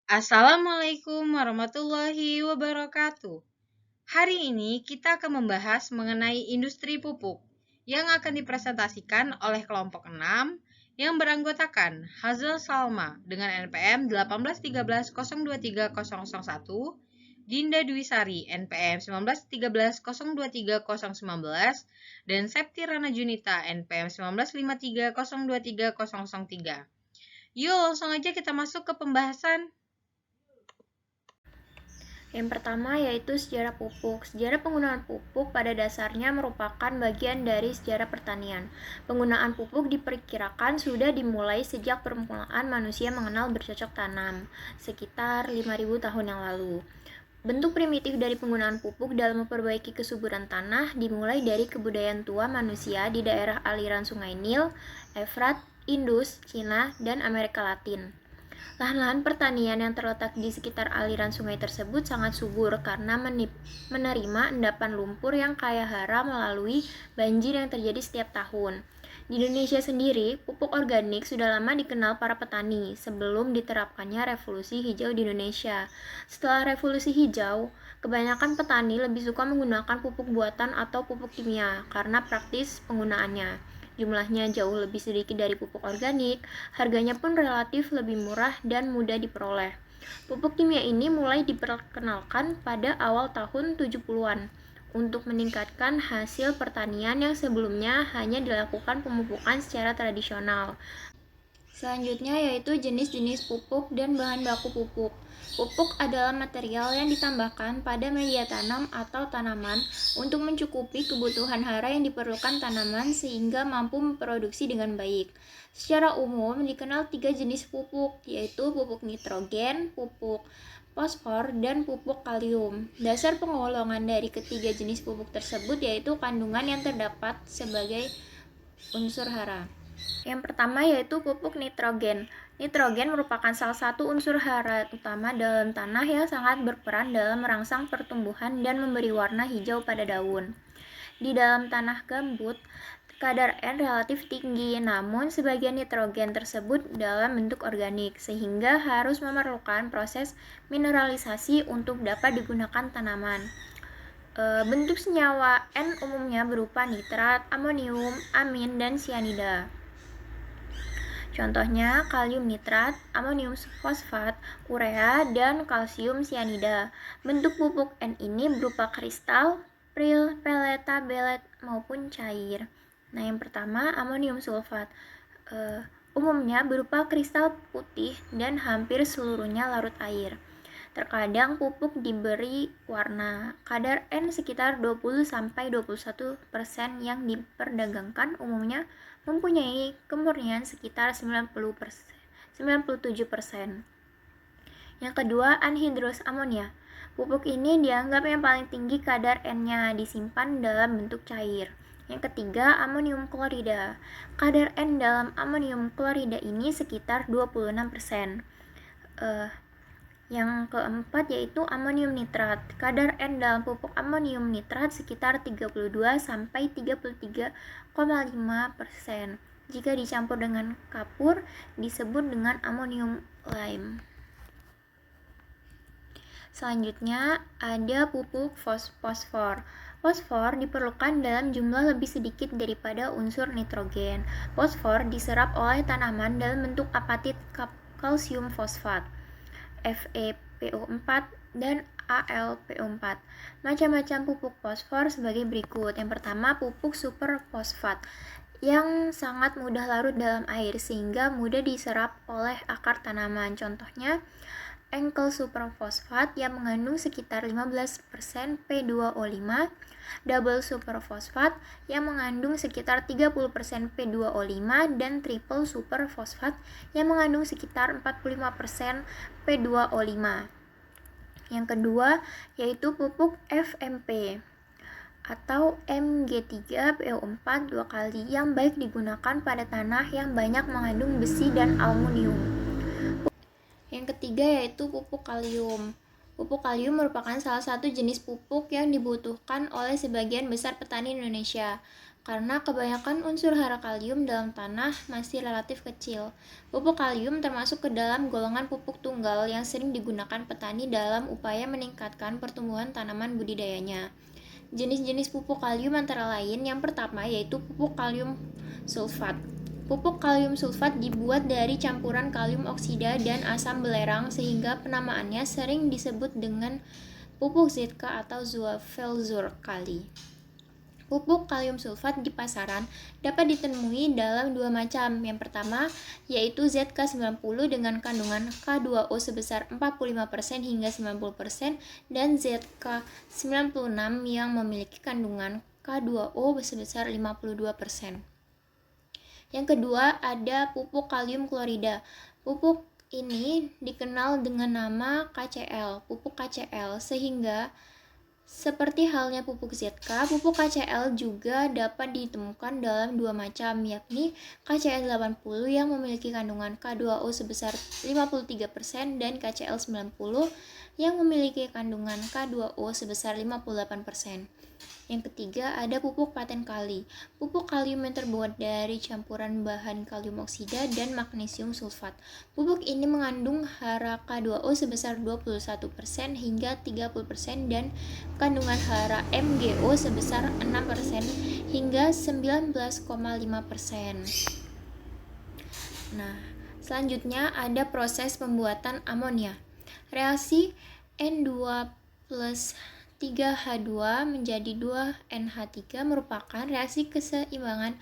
Assalamualaikum warahmatullahi wabarakatuh. Hari ini kita akan membahas mengenai industri pupuk yang akan dipresentasikan oleh kelompok 6 yang beranggotakan Hazel Salma dengan NPM 181302301, Dinda Dwi Sari NPM 19130230019, dan Septi Rana Junita NPM 19530230003. Yuk, langsung aja kita masuk ke pembahasan. Yang pertama yaitu sejarah pupuk. Sejarah penggunaan pupuk pada dasarnya merupakan bagian dari sejarah pertanian. Penggunaan pupuk diperkirakan sudah dimulai sejak permulaan manusia mengenal bercocok tanam, sekitar 5.000 tahun yang lalu. Bentuk primitif dari penggunaan pupuk dalam memperbaiki kesuburan tanah dimulai dari kebudayaan tua manusia di daerah aliran Sungai Nil, Efrat, Indus, Cina, dan Amerika Latin. Lahan-lahan pertanian yang terletak di sekitar aliran sungai tersebut sangat subur karena menerima endapan lumpur yang kaya hara melalui banjir yang terjadi setiap tahun. Di Indonesia sendiri, pupuk organik sudah lama dikenal para petani sebelum diterapkannya revolusi hijau di Indonesia. Setelah revolusi hijau, kebanyakan petani lebih suka menggunakan pupuk buatan atau pupuk kimia karena praktis penggunaannya. Jumlahnya jauh lebih sedikit dari pupuk organik, harganya pun relatif lebih murah dan mudah diperoleh. Pupuk kimia ini mulai diperkenalkan pada awal tahun 70-an untuk meningkatkan hasil pertanian yang sebelumnya hanya dilakukan pemupukan secara tradisional. Selanjutnya yaitu jenis-jenis pupuk dan bahan baku pupuk. Pupuk adalah material yang ditambahkan pada media tanam atau tanaman untuk mencukupi kebutuhan hara yang diperlukan tanaman sehingga mampu memproduksi dengan baik. Secara umum dikenal 3 jenis pupuk, yaitu pupuk nitrogen, pupuk fosfor, dan pupuk kalium. Dasar penggolongan dari ketiga jenis pupuk tersebut yaitu kandungan yang terdapat sebagai unsur hara. Yang pertama yaitu pupuk nitrogen. Nitrogen merupakan salah satu unsur hara utama dalam tanah yang sangat berperan dalam merangsang pertumbuhan dan memberi warna hijau pada daun. Di dalam tanah gambut, kadar N relatif tinggi, namun sebagian nitrogen tersebut dalam bentuk organik, sehingga harus memerlukan proses mineralisasi untuk dapat digunakan tanaman. Bentuk senyawa N umumnya berupa nitrat, amonium, amin, dan sianida. Contohnya kalium nitrat, amonium fosfat, urea, dan kalsium sianida. Bentuk pupuk N ini berupa kristal, pril, pelet, tablet, maupun cair. Nah, yang pertama amonium sulfat. Umumnya berupa kristal putih dan hampir seluruhnya larut air. Terkadang pupuk diberi warna. Kadar N sekitar 20-21% yang diperdagangkan umumnya mempunyai kemurnian sekitar 97%. Yang kedua, anhidrous amonia. Pupuk ini dianggap yang paling tinggi kadar N-nya, disimpan dalam bentuk cair. Yang ketiga, amonium klorida. Kadar N dalam amonium klorida ini sekitar 26%. Yang keempat yaitu amonium nitrat. Kadar N dalam pupuk amonium nitrat sekitar 32-33,5%. Jika dicampur dengan kapur, disebut dengan amonium lime. Selanjutnya ada pupuk fosfor. Fosfor diperlukan dalam jumlah lebih sedikit daripada unsur nitrogen. Fosfor diserap oleh tanaman dalam bentuk apatit kalsium fosfat, FePO4, dan AlPO4. Macam-macam pupuk fosfor sebagai berikut. Yang pertama, pupuk superfosfat yang sangat mudah larut dalam air sehingga mudah diserap oleh akar tanaman. Contohnya, Enkel superfosfat yang mengandung sekitar 15% P2O5, double superfosfat yang mengandung sekitar 30% P2O5, dan triple superfosfat yang mengandung sekitar 45% P2O5. Yang kedua yaitu pupuk FMP atau Mg3PO4 2 kali yang baik digunakan pada tanah yang banyak mengandung besi dan aluminium. Yang ketiga yaitu pupuk kalium. Pupuk kalium merupakan salah satu jenis pupuk yang dibutuhkan oleh sebagian besar petani Indonesia. karena kebanyakan unsur hara kalium dalam tanah masih relatif kecil. Pupuk kalium termasuk ke dalam golongan pupuk tunggal yang sering digunakan petani dalam upaya meningkatkan pertumbuhan tanaman budidayanya. Jenis-jenis pupuk kalium antara lain yang pertama yaitu pupuk kalium sulfat. Pupuk kalium sulfat dibuat dari campuran kalium oksida dan asam belerang sehingga penamaannya sering disebut dengan pupuk ZK atau Zuavelzur kali. Pupuk kalium sulfat di pasaran dapat ditemui dalam dua macam. Yang pertama yaitu ZK90 dengan kandungan K2O sebesar 45% hingga 90% dan ZK96 yang memiliki kandungan K2O sebesar 52%. Yang kedua ada pupuk kalium klorida. Pupuk ini dikenal dengan nama KCl, pupuk KCl, sehingga seperti halnya pupuk ZK, pupuk KCl juga dapat ditemukan dalam dua macam, yakni KCl80 yang memiliki kandungan K2O sebesar 53% dan KCl90 yang memiliki kandungan K2O sebesar 58%. Yang ketiga ada pupuk paten kali. Pupuk kalium yang terbuat dari campuran bahan kalium oksida dan magnesium sulfat. Pupuk ini mengandung hara K2O sebesar 21% hingga 30% dan kandungan hara MgO sebesar 6% hingga 19,5%. Nah, selanjutnya ada proses pembuatan amonia. Reaksi N2 plus 3H2 menjadi 2NH3 merupakan reaksi keseimbangan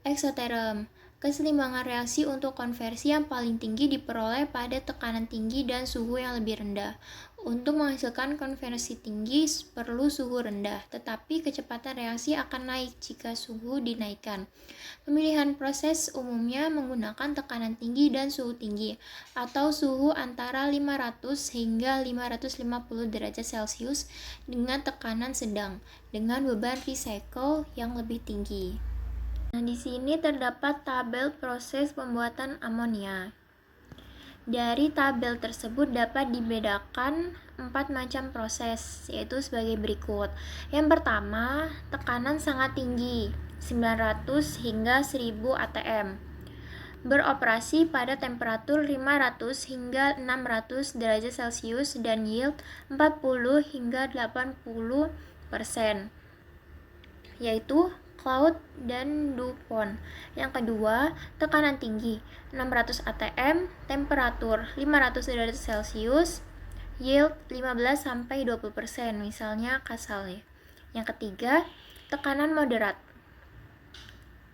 eksoterm. Keseimbangan reaksi untuk konversi yang paling tinggi diperoleh pada tekanan tinggi dan suhu yang lebih rendah. Untuk menghasilkan konversi tinggi perlu suhu rendah, tetapi kecepatan reaksi akan naik jika suhu dinaikkan. Pemilihan proses umumnya menggunakan tekanan tinggi dan suhu tinggi, atau suhu antara 500 hingga 550 derajat Celcius dengan tekanan sedang, dengan beban recycle yang lebih tinggi. Nah, di sini terdapat tabel proses pembuatan amonia. Dari tabel tersebut dapat dibedakan 4 macam proses, yaitu sebagai berikut. Yang pertama, tekanan sangat tinggi, 900 hingga 1000 atm. Beroperasi pada temperatur 500 hingga 600 derajat Celcius dan yield 40 hingga 80%, yaitu Claude dan Dupont. Yang kedua, tekanan tinggi 600 atm, temperatur 500 derajat Celcius, yield 15-20%, misalnya Casale. Yang ketiga, tekanan moderat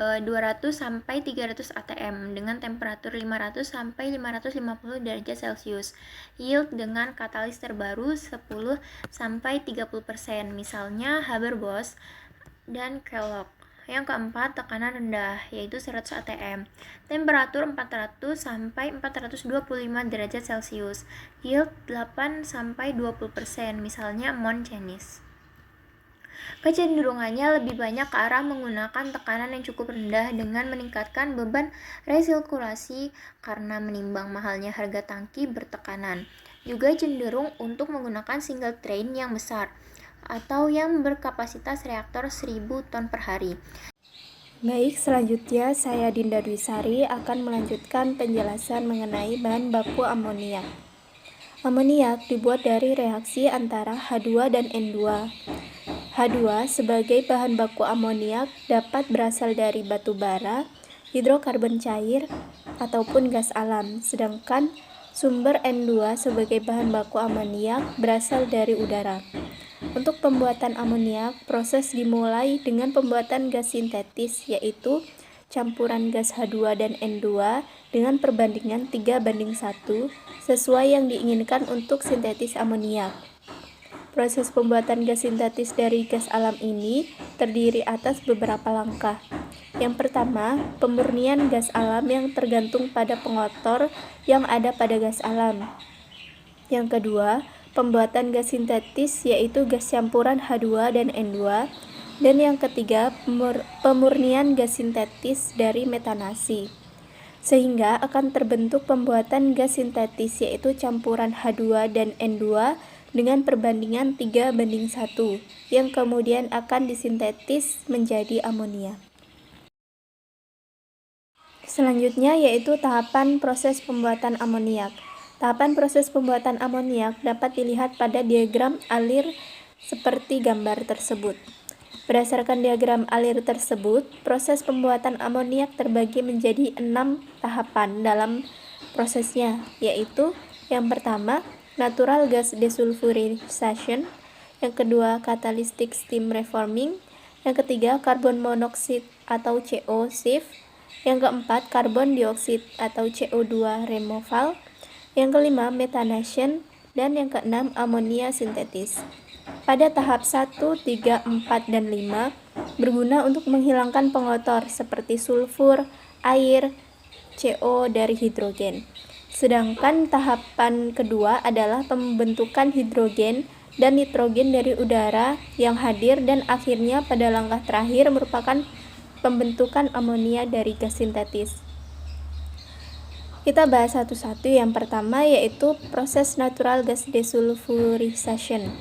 200-300 atm dengan temperatur 500-550 derajat Celcius. Yield dengan katalis terbaru 10-30%, misalnya Haber-Bosch dan Kellogg. Yang keempat, tekanan rendah, yaitu 100 atm. Temperatur 400-425 derajat Celcius. Yield 8-20%, misalnya Montcenis. Kecenderungannya lebih banyak ke arah menggunakan tekanan yang cukup rendah dengan meningkatkan beban resirkulasi karena menimbang mahalnya harga tangki bertekanan. Juga cenderung untuk menggunakan single train yang besar atau yang berkapasitas reaktor 1000 ton per hari. Baik, selanjutnya saya Dinda Dwisari akan melanjutkan penjelasan mengenai bahan baku amoniak. Amoniak dibuat dari reaksi antara H2 dan N2. H2 sebagai bahan baku amoniak dapat berasal dari batu bara, hidrokarbon cair, ataupun gas alam, sedangkan sumber N2 sebagai bahan baku amoniak berasal dari udara. Untuk pembuatan amoniak, proses dimulai dengan pembuatan gas sintetis, yaitu campuran gas H2 dan N2 dengan perbandingan 3:1 sesuai yang diinginkan untuk sintetis amoniak. Proses pembuatan gas sintetis dari gas alam ini terdiri atas beberapa langkah. Yang pertama, pemurnian gas alam yang tergantung pada pengotor yang ada pada gas alam. Yang kedua, pembuatan gas sintetis yaitu gas campuran H2 dan N2. Dan yang ketiga, pemurnian gas sintetis dari metanasi. Sehingga akan terbentuk pembuatan gas sintetis yaitu campuran H2 dan N2 dengan perbandingan 3:1 yang kemudian akan disintetis menjadi amonia. Selanjutnya yaitu tahapan proses pembuatan amoniak. Tahapan proses pembuatan amoniak dapat dilihat pada diagram alir seperti gambar tersebut. Berdasarkan diagram alir tersebut, proses pembuatan amoniak terbagi menjadi 6 tahapan dalam prosesnya, yaitu yang pertama, natural gas desulfurization, yang kedua, catalytic steam reforming, yang ketiga, carbon monoxide atau CO sieve, yang keempat, karbon dioksida atau CO2 removal, yang kelima, methanation, dan yang keenam, amonia sintetis. Pada tahap 1, 3, 4, dan 5 berguna untuk menghilangkan pengotor seperti sulfur, air, CO dari hidrogen. Sedangkan tahapan kedua adalah pembentukan hidrogen dan nitrogen dari udara yang hadir, dan akhirnya pada langkah terakhir merupakan pembentukan amonia dari gas sintetis. Kita bahas satu-satu. Yang pertama yaitu proses natural gas desulfurization.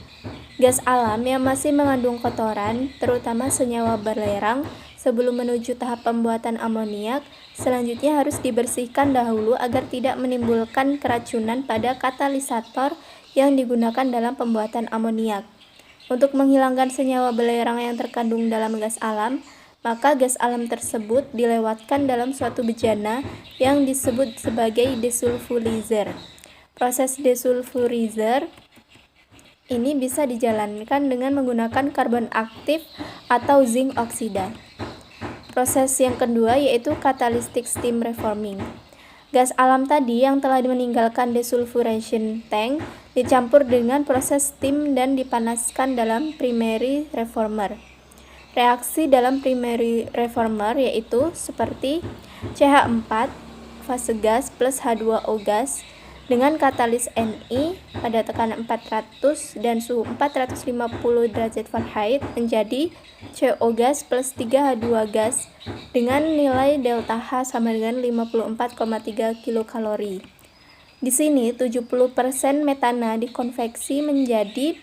Gas alam yang masih mengandung kotoran, terutama senyawa belerang, sebelum menuju tahap pembuatan amoniak, selanjutnya harus dibersihkan dahulu agar tidak menimbulkan keracunan pada katalisator yang digunakan dalam pembuatan amoniak. Untuk menghilangkan senyawa belerang yang terkandung dalam gas alam, maka gas alam tersebut dilewatkan dalam suatu bejana yang disebut sebagai desulfurizer. Proses desulfurizer ini bisa dijalankan dengan menggunakan karbon aktif atau zinc oksida. Proses yang kedua yaitu catalytic steam reforming. Gas alam tadi yang telah meninggalkan desulfurization tank dicampur dengan proses steam dan dipanaskan dalam primary reformer. Reaksi dalam primary reformer yaitu seperti CH4 fase gas plus H2O gas dengan katalis Ni pada tekanan 400 dan suhu 450 derajat Fahrenheit menjadi CO gas plus 3H2 gas dengan nilai delta H sama dengan 54,3 kilokalori. Di sini 70% metana dikonveksi menjadi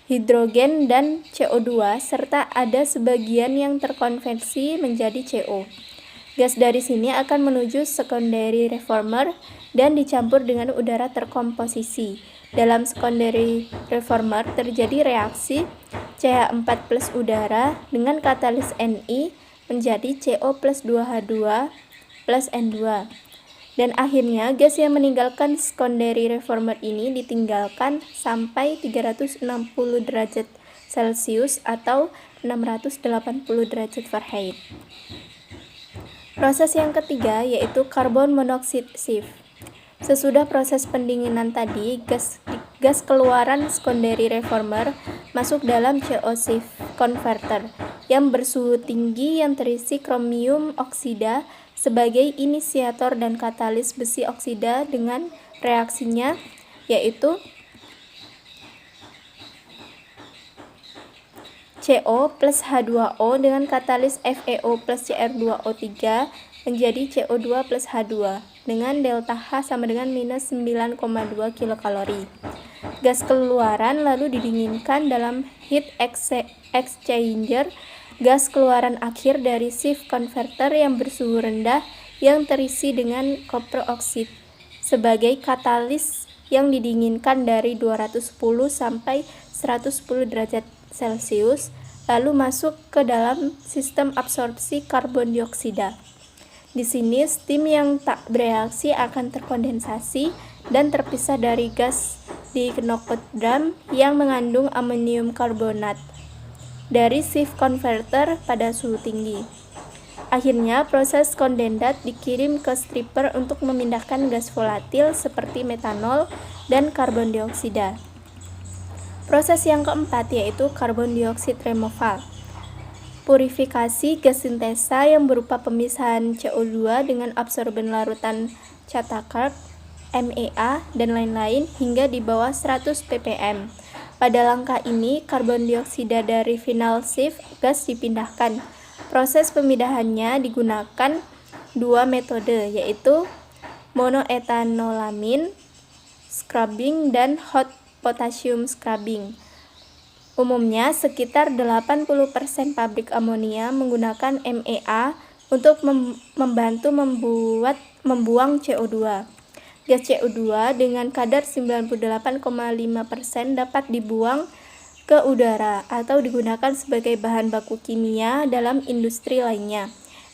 hidrogen dan CO2 serta ada sebagian yang terkonversi menjadi CO. Gas dari sini akan menuju secondary reformer dan dicampur dengan udara terkomposisi. Dalam secondary reformer terjadi reaksi CH4 plus udara dengan katalis Ni menjadi CO plus 2H2 plus N2. Dan akhirnya gas yang meninggalkan secondary reformer ini ditinggalkan sampai 360 derajat Celcius atau 680 derajat Fahrenheit. Proses yang ketiga yaitu carbon monoxide sieve. Sesudah proses pendinginan tadi, gas keluaran secondary reformer masuk dalam CO sieve converter yang bersuhu tinggi yang terisi kromium oksida sebagai inisiator dan katalis besi oksida dengan reaksinya yaitu CO plus H2O dengan katalis FeO plus Cr2O3 menjadi CO2 plus H2 dengan delta H sama dengan minus 9,2 kilokalori. Gas keluaran lalu didinginkan dalam heat exchanger, gas keluaran akhir dari sieve converter yang bersuhu rendah yang terisi dengan copper oxide sebagai katalis yang didinginkan dari 210 sampai 110 derajat Celcius, lalu masuk ke dalam sistem absorpsi karbon dioksida. Di sini steam yang tak bereaksi akan terkondensasi dan terpisah dari gas di knockout drum yang mengandung amonium karbonat dari sieve converter pada suhu tinggi. Akhirnya proses kondensat dikirim ke stripper untuk memindahkan gas volatil seperti metanol dan karbon dioksida. Proses yang keempat yaitu karbon dioksida removal. Purifikasi gas sintesa yang berupa pemisahan CO2 dengan absorben larutan catacart, MEA, dan lain-lain hingga di bawah 100 ppm. Pada langkah ini, karbon dioksida dari final sieve gas dipindahkan. Proses pemindahannya digunakan dua metode yaitu monoetanolamin, scrubbing, dan hot potassium scrubbing. Umumnya, sekitar 80% pabrik amonia menggunakan MEA untuk membantu membuang CO2. Gas CO2 dengan kadar 98,5% dapat dibuang ke udara atau digunakan sebagai bahan baku kimia dalam industri lainnya.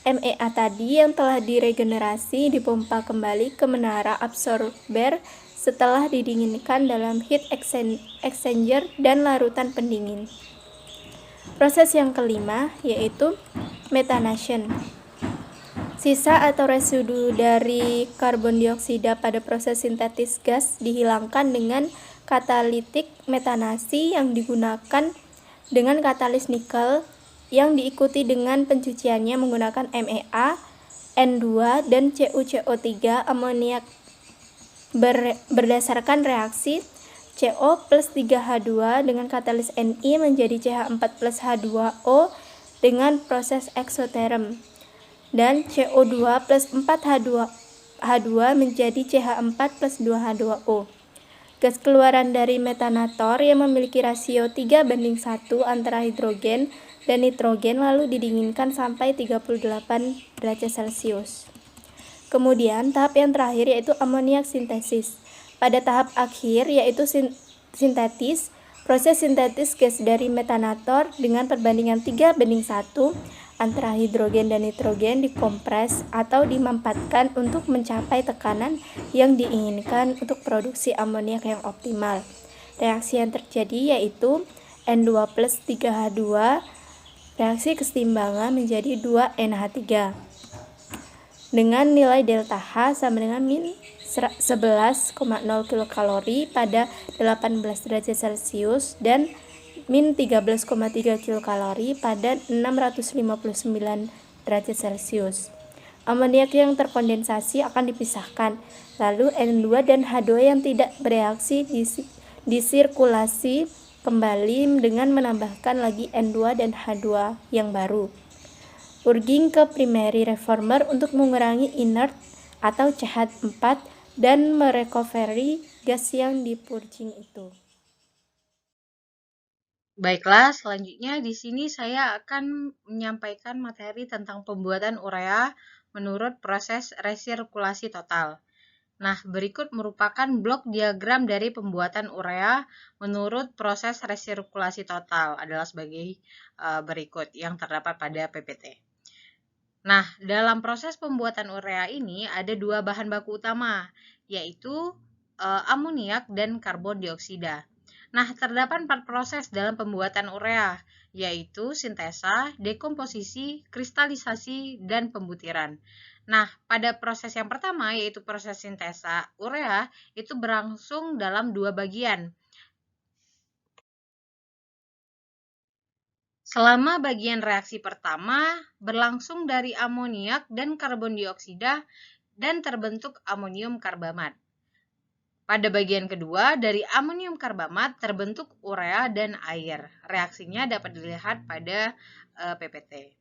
MEA tadi yang telah diregenerasi dipompa kembali ke menara absorber setelah didinginkan dalam heat exchanger dan larutan pendingin. Proses yang kelima yaitu methanation. Sisa atau residu dari karbon dioksida pada proses sintetis gas dihilangkan dengan katalitik metanasi yang digunakan dengan katalis nikel yang diikuti dengan pencuciannya menggunakan MEA, N2, dan CuCO3 amoniak berdasarkan reaksi CO plus 3H2 dengan katalis Ni menjadi CH4 plus H2O dengan proses eksoterm, dan CO2 plus 4H2 menjadi CH4 plus 2H2O. Gas keluaran dari metanator yang memiliki rasio 3:1 antara hidrogen dan nitrogen lalu didinginkan sampai 38 derajat Celcius. Kemudian tahap yang terakhir yaitu amoniak sintesis. Pada tahap akhir yaitu sintetis, proses sintetis gas dari metanator dengan perbandingan 3:1 antara hidrogen dan nitrogen dikompres atau dimampatkan untuk mencapai tekanan yang diinginkan untuk produksi amoniak yang optimal. Reaksi yang terjadi yaitu N2 plus 3H2, reaksi kesetimbangan menjadi 2NH3 dengan nilai delta H sama dengan min 11,0 kilokalori pada 18 derajat Celcius dan min 13,3 kilokalori pada 659 derajat Celcius. Amoniak yang terkondensasi akan dipisahkan, lalu N2 dan H2 yang tidak bereaksi disirkulasi kembali dengan menambahkan lagi N2 dan H2 yang baru. Purging ke primary reformer untuk mengurangi inert atau CH4 dan merecovery gas yang dipurging itu. Baiklah, selanjutnya di sini saya akan menyampaikan materi tentang pembuatan urea menurut proses resirkulasi total. Nah, berikut merupakan blok diagram dari pembuatan urea menurut proses resirkulasi total adalah sebagai berikut yang terdapat pada PPT. Nah, dalam proses pembuatan urea ini ada dua bahan baku utama, yaitu amoniak dan karbon dioksida. Nah, terdapat 4 proses dalam pembuatan urea, yaitu sintesa, dekomposisi, kristalisasi, dan pembutiran. Nah, pada proses yang pertama, yaitu proses sintesa urea, itu berlangsung dalam 2 bagian. Selama bagian reaksi pertama berlangsung dari amoniak dan karbon dioksida dan terbentuk amonium karbamat. Pada bagian kedua, dari amonium karbamat terbentuk urea dan air. Reaksinya dapat dilihat pada PPT.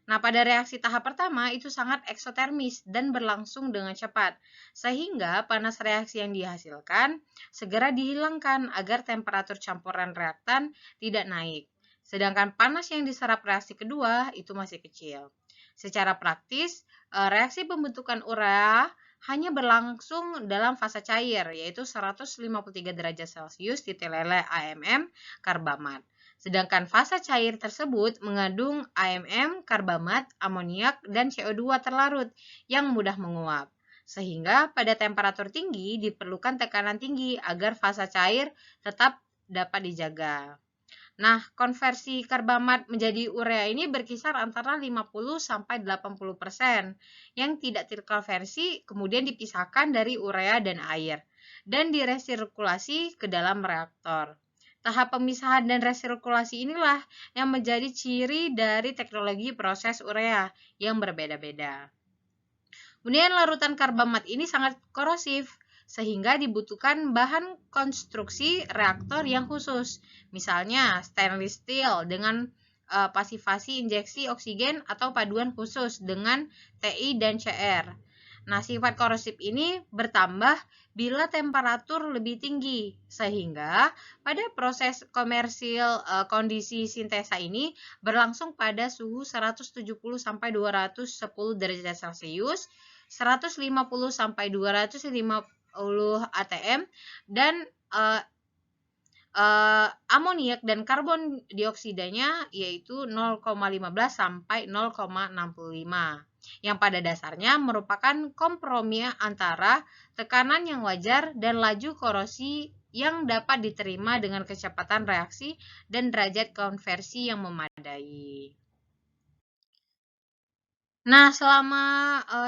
Nah, pada reaksi tahap pertama itu sangat eksotermis dan berlangsung dengan cepat, sehingga panas reaksi yang dihasilkan segera dihilangkan agar temperatur campuran reaktan tidak naik. Sedangkan panas yang diserap reaksi kedua itu masih kecil. Secara praktis, reaksi pembentukan urea hanya berlangsung dalam fase cair, yaitu 153 derajat Celcius titik lele AMM karbamat. Sedangkan fase cair tersebut mengandung AMM, karbamat, amoniak, dan CO2 terlarut yang mudah menguap. Sehingga pada temperatur tinggi diperlukan tekanan tinggi agar fase cair tetap dapat dijaga. Nah, konversi karbamat menjadi urea ini berkisar antara 50-80%. Yang tidak terkonversi kemudian dipisahkan dari urea dan air dan diresirkulasi ke dalam reaktor. Tahap pemisahan dan resirkulasi inilah yang menjadi ciri dari teknologi proses urea yang berbeda-beda. Kemudian larutan karbamat ini sangat korosif, sehingga dibutuhkan bahan konstruksi reaktor yang khusus, misalnya stainless steel dengan pasivasi injeksi oksigen atau paduan khusus dengan TI dan CR. Nah, sifat korosif ini bertambah bila temperatur lebih tinggi, sehingga pada proses komersil kondisi sintesa ini berlangsung pada suhu 170 sampai 210 derajat Celcius, 150 sampai 250 atm, dan amoniak dan karbon dioksidanya yaitu 0,15 sampai 0,65, yang pada dasarnya merupakan kompromi antara tekanan yang wajar dan laju korosi yang dapat diterima dengan kecepatan reaksi dan derajat konversi yang memadai. Nah, selama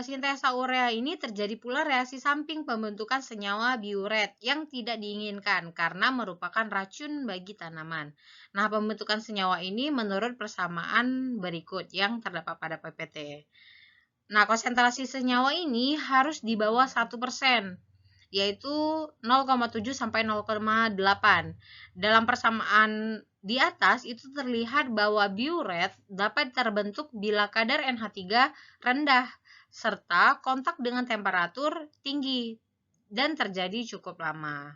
sintesa urea ini terjadi pula reaksi samping pembentukan senyawa biuret yang tidak diinginkan karena merupakan racun bagi tanaman. Nah, pembentukan senyawa ini menurut persamaan berikut yang terdapat pada PPT. Nah, konsentrasi senyawa ini harus di bawah 1%, yaitu 0,7 sampai 0,8. Dalam persamaan di atas itu terlihat bahwa biuret dapat terbentuk bila kadar NH3 rendah serta kontak dengan temperatur tinggi dan terjadi cukup lama.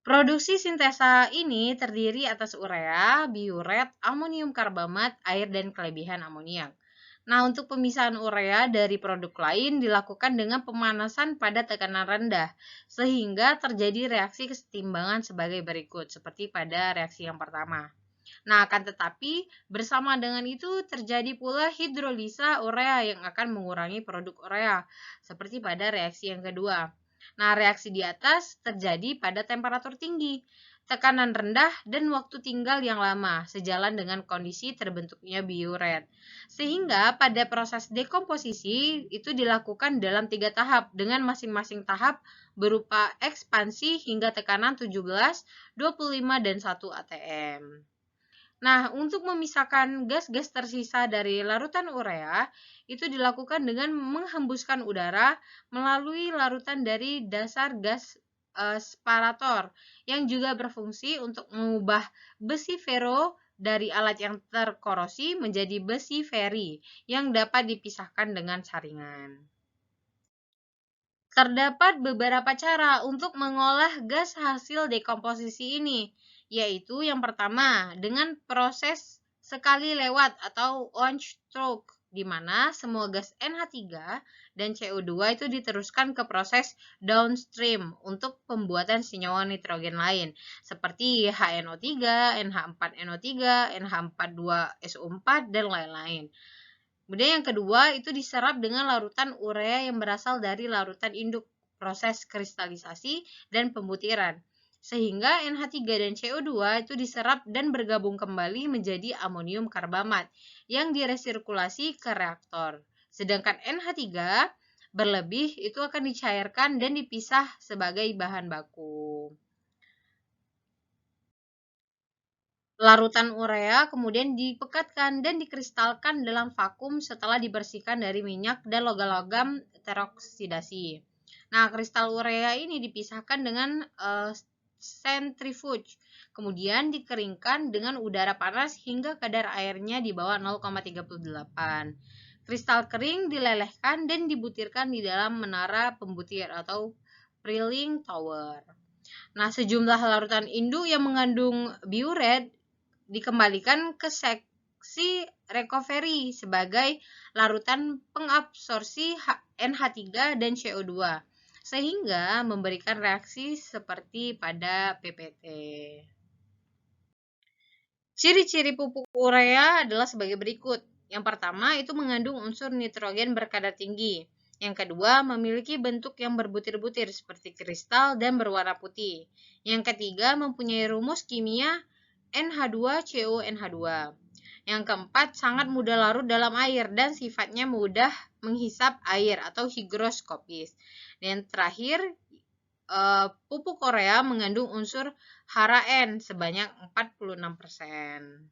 Produksi sintesa ini terdiri atas urea, biuret, amonium karbamat, air, dan kelebihan amoniak. Nah, untuk pemisahan urea dari produk lain dilakukan dengan pemanasan pada tekanan rendah, sehingga terjadi reaksi kesetimbangan sebagai berikut, seperti pada reaksi yang pertama. Nah, akan tetapi bersama dengan itu terjadi pula hidrolisa urea yang akan mengurangi produk urea, seperti pada reaksi yang kedua. Nah, reaksi di atas terjadi pada temperatur tinggi, tekanan rendah, dan waktu tinggal yang lama, sejalan dengan kondisi terbentuknya biuret. Sehingga pada proses dekomposisi itu dilakukan dalam 3 tahap, dengan masing-masing tahap berupa ekspansi hingga tekanan 17, 25, dan 1 atm. Nah, untuk memisahkan gas-gas tersisa dari larutan urea, itu dilakukan dengan menghembuskan udara melalui larutan dari dasar gas separator, yang juga berfungsi untuk mengubah besi fero dari alat yang terkorosi menjadi besi feri yang dapat dipisahkan dengan saringan. Terdapat beberapa cara untuk mengolah gas hasil dekomposisi ini, yaitu yang pertama dengan proses sekali lewat atau one stroke, di mana semua gas NH3 dan CO2 itu diteruskan ke proses downstream untuk pembuatan senyawa nitrogen lain, seperti HNO3, NH4NO3, NH42SO4, dan lain-lain. Kemudian yang kedua itu diserap dengan larutan urea yang berasal dari larutan induk, proses kristalisasi dan pembutiran, sehingga NH3 dan CO2 itu diserap dan bergabung kembali menjadi amonium karbamat yang diresirkulasi ke reaktor. Sedangkan NH3 berlebih itu akan dicairkan dan dipisah sebagai bahan baku. Larutan urea kemudian dipekatkan dan dikristalkan dalam vakum setelah dibersihkan dari minyak dan logam-logam teroksidasi. Nah, kristal urea ini dipisahkan dengan centrifuge, kemudian dikeringkan dengan udara panas hingga kadar airnya di bawah 0,38. Kristal kering dilelehkan dan dibutirkan di dalam menara pembutir atau Prilling Tower. Nah, sejumlah larutan induk yang mengandung biuret dikembalikan ke seksi recovery sebagai larutan pengabsorpsi NH3 dan CO2, sehingga memberikan reaksi seperti pada PPT. Ciri-ciri pupuk urea adalah sebagai berikut. Yang pertama itu mengandung unsur nitrogen berkadar tinggi. Yang kedua memiliki bentuk yang berbutir-butir seperti kristal dan berwarna putih. Yang ketiga mempunyai rumus kimia NH2CONH2. Yang keempat, sangat mudah larut dalam air dan sifatnya mudah menghisap air atau higroskopis. Dan terakhir, pupuk urea mengandung unsur HRN sebanyak 46%.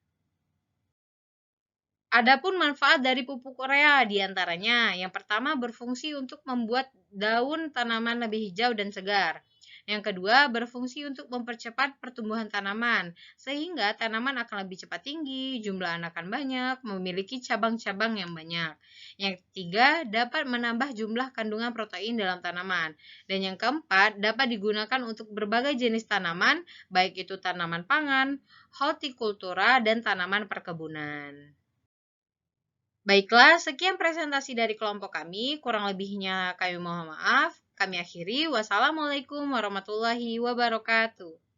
Adapun manfaat dari pupuk urea diantaranya, yang pertama berfungsi untuk membuat daun tanaman lebih hijau dan segar. Yang kedua, berfungsi untuk mempercepat pertumbuhan tanaman, sehingga tanaman akan lebih cepat tinggi, jumlah anakan banyak, memiliki cabang-cabang yang banyak. Yang ketiga, dapat menambah jumlah kandungan protein dalam tanaman. Dan yang keempat, dapat digunakan untuk berbagai jenis tanaman, baik itu tanaman pangan, hortikultura, dan tanaman perkebunan. Baiklah, sekian presentasi dari kelompok kami. Kurang lebihnya kami mohon maaf. Kami akhiri. Wassalamualaikum warahmatullahi wabarakatuh.